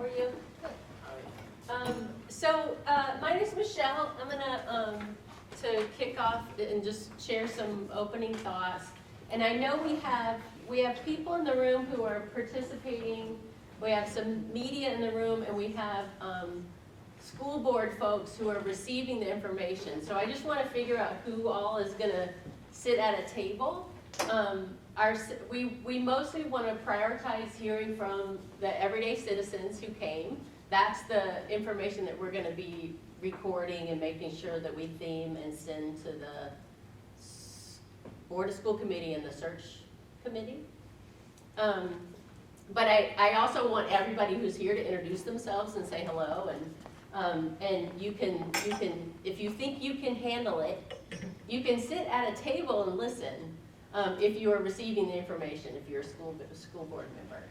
are you? My name is Michelle. I'm gonna to kick off and just share some opening thoughts. And I know we have people in the room who are participating. We have some media in the room, and we have school board folks who are receiving the information. So I just want to figure out who all is gonna sit at a table. We mostly want to prioritize hearing from the everyday citizens who came. That's the information that we're going to be recording and making sure that we theme and send to the Board of School Committee and the search committee. But I also want everybody who's here to introduce themselves and say hello, and you can, if you think you can handle it, you can sit at a table and listen if you are receiving the information, if you're a school board member.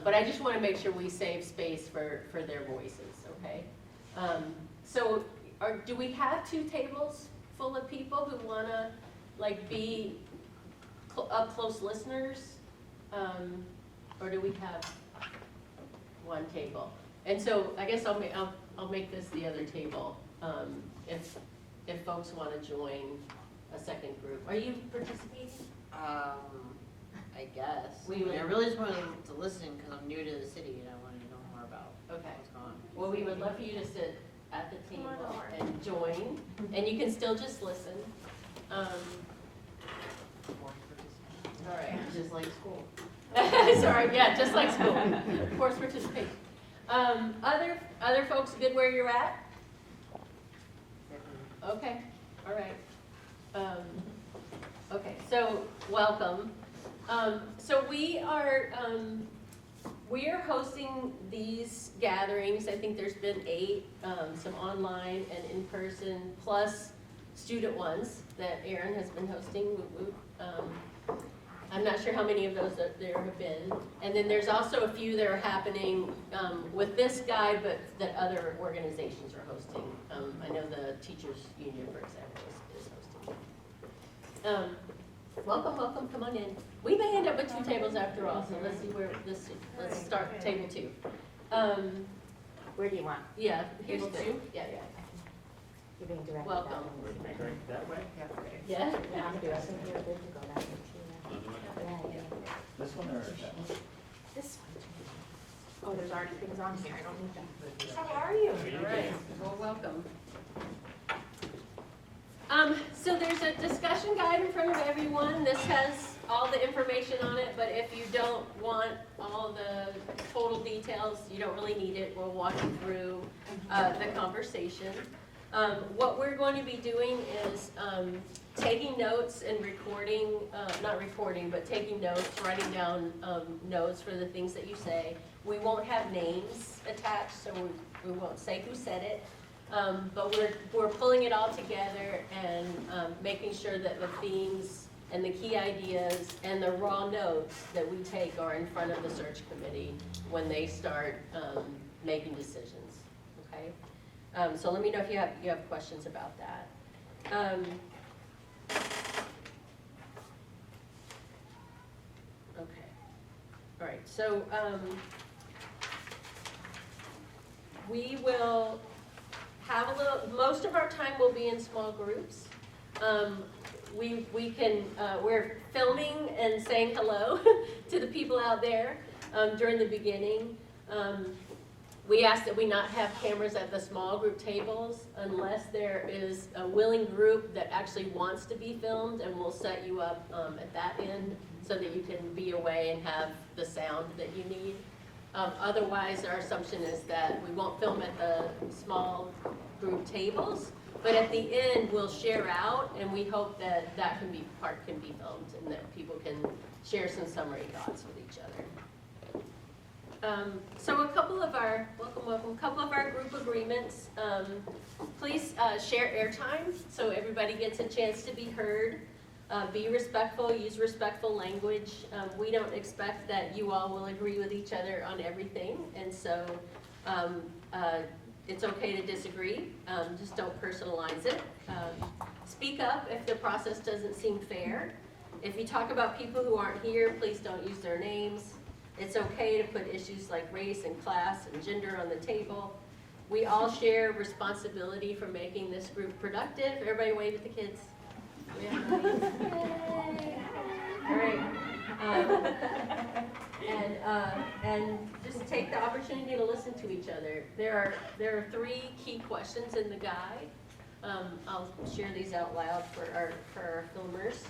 But I just want to make sure we save space for their voices, okay? Do we have 2 tables full of people who want to be up close listeners? Or do we have 1 table? And so I guess I'll make this the other table if folks want to join a second group. Are you participating? I guess. I really just wanted to listen because I'm new to the city and I wanted to know more about what's going on. Well, we would love for you to sit at the table and join, and you can still just listen. All right. Just like school. Sorry, yeah, just like school. Force participation. Other folks good where you're at? Okay, all right. Okay, so welcome. So we are hosting these gatherings. I think there's been 8, some online and in person, plus student ones that Erin has been hosting. I'm not sure how many of those there have been. And then there's also a few that are happening with this guide, but that other organizations are hosting. I know the Teachers Union, for example, is hosting. Welcome, come on in. We may end up with 2 tables after all, so let's see where let's start table 2. Where do you want? Yeah, here's 2. Yeah. You're being directed. Welcome. That way? Yeah? Yeah, I'm doing something here, good to go that way too. Yeah. This one or that one? This one. Oh, there's already things on here, I don't need them. How are you? All right, well, welcome. So there's a discussion guide in front of everyone. This has all the information on it, but if you don't want all the total details, you don't really need it. We'll walk you through the conversation. What we're going to be doing is taking notes and recording, not recording, but taking notes, writing down notes for the things that you say. We won't have names attached, so we won't say who said it. But we're pulling it all together and making sure that the themes and the key ideas and the raw notes that we take are in front of the search committee when they start making decisions, okay? So let me know if you have questions about that. Okay, all right, so we will have most of our time will be in small groups. We're filming and saying hello to the people out there during the beginning. We ask that we not have cameras at the small group tables unless there is a willing group that actually wants to be filmed, and we'll set you up at that end so that you can be away and have the sound that you need. Otherwise, our assumption is that we won't film at the small group tables, but at the end we'll share out, and we hope that part can be filmed and that people can share some summary thoughts with each other. So a couple of our group agreements. Please share airtime so everybody gets a chance to be heard. Be respectful, use respectful language. We don't expect that you all will agree with each other on everything, and so it's okay to disagree. Just don't personalize it. Speak up if the process doesn't seem fair. If you talk about people who aren't here, please don't use their names. It's okay to put issues like race and class and gender on the table. We all share responsibility for making this group productive. Everybody wave at the kids. We have waves. Yay. All right. And just take the opportunity to listen to each other. There are 3 key questions in the guide. I'll share these out loud for our filmers.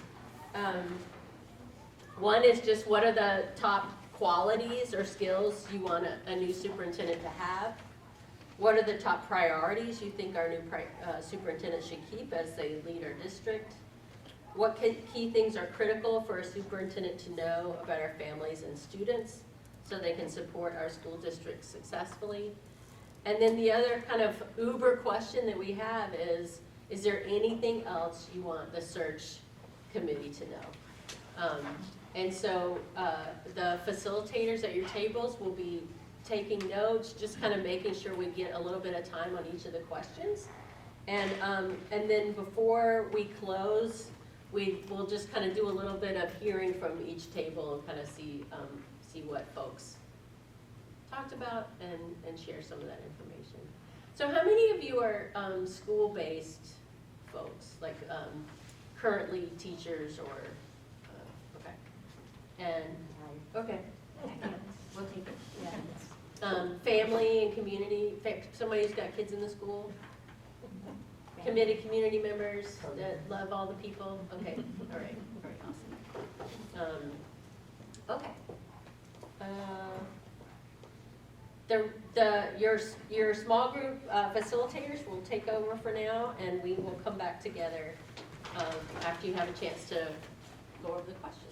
One is just what are the top qualities or skills you want a new superintendent to have? What are the top priorities you think our new superintendent should keep as they lead our district? What key things are critical for a superintendent to know about our families and students so they can support our school district successfully? And then the other kind of uber question that we have is there anything else you want the search committee to know? And so the facilitators at your tables will be taking notes, just kind of making sure we get a little bit of time on each of the questions. And then before we close, we'll just kind of do a little bit of hearing from each table and kind of see what folks talked about and share some of that information. So how many of you are school-based folks, like currently teachers or, okay. And, okay, we'll take it. Yeah. Family and community, somebody who's got kids in the school? Committed community members that love all the people? Okay, all right, very awesome. Okay. Your small group facilitators will take over for now, and we will come back together after you have a chance to go over the questions.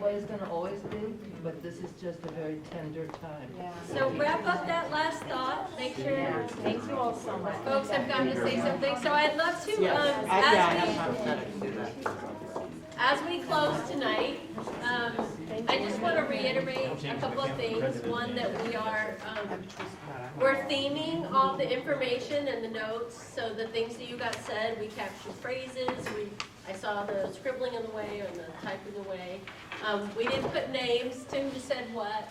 way it's gonna always be, but this is just a very tender time. Yeah. So wrap up that last thought, make sure Thank you all so much. folks have gotten to say something. So I'd love to, as we close tonight, I just want to reiterate a couple of things. One, that we're theming all the information and the notes, so the things that you got said, we captured phrases, I saw the scribbling in the way and the typing away. We didn't put names to who said what.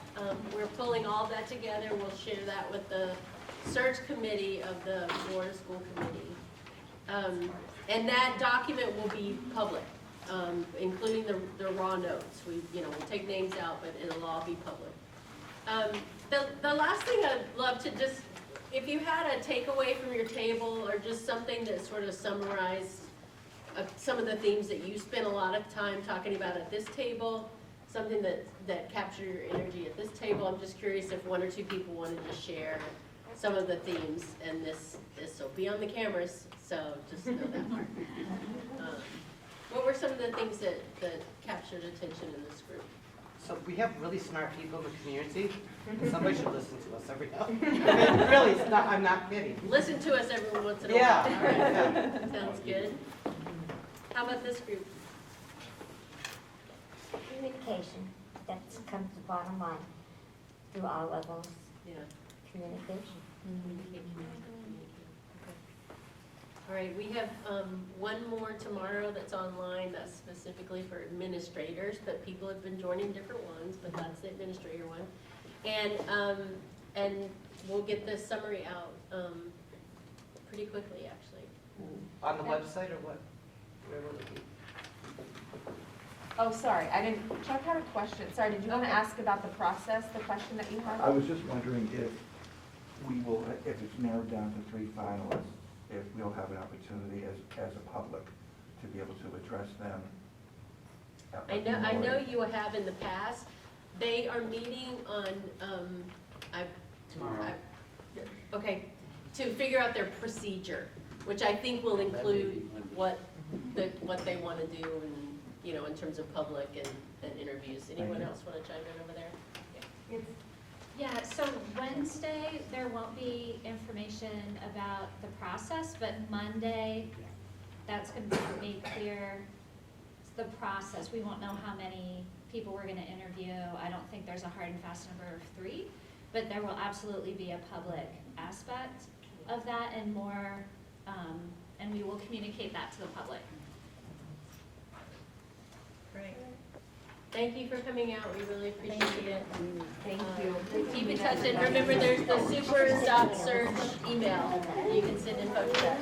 We're pulling all that together. We'll share that with the search committee of the Board of School Committee. And that document will be public, including the raw notes. We'll take names out, but it'll all be public. The last thing I'd love to just, if you had a takeaway from your table or just something that sort of summarized some of the themes that you spent a lot of time talking about at this table, something that captured your energy at this table. I'm just curious if one or two people wanted to share some of the themes, and this will be on the cameras, so just know that part. What were some of the things that captured attention in this group? So we have really smart people in the community. Somebody should listen to us every now. I mean, really, it's not, I'm not kidding. Listen to us every once in a while. Yeah. Sounds good. How about this group? Communication, that's comes the bottom line, through all levels, Yeah. communication. All right, we have one more tomorrow that's online, that's specifically for administrators, but people have been joining different ones, but that's the administrator one. And we'll get this summary out pretty quickly, actually. On the website or what? Where will it be? Oh, sorry, Chuck had a question. Sorry, did you want to ask about the process, the question that you had? I was just wondering if if it's narrowed down to 3 finalists, if we'll have an opportunity as a public to be able to address them. I know you have in the past. They are meeting on, Tomorrow. okay, to figure out their procedure, which I think will include what they want to do and, in terms of public and interviews. Anyone else want to chime in over there? Yeah, so Wednesday, there won't be information about the process, but Monday, that's going to be made clear, the process. We won't know how many people we're going to interview. I don't think there's a hard and fast number of 3, but there will absolutely be a public aspect of that and more, and we will communicate that to the public. Great. Thank you for coming out. We really appreciate it. Thank you. Keep in touch, and remember, there's the super.search email. You can send info to that.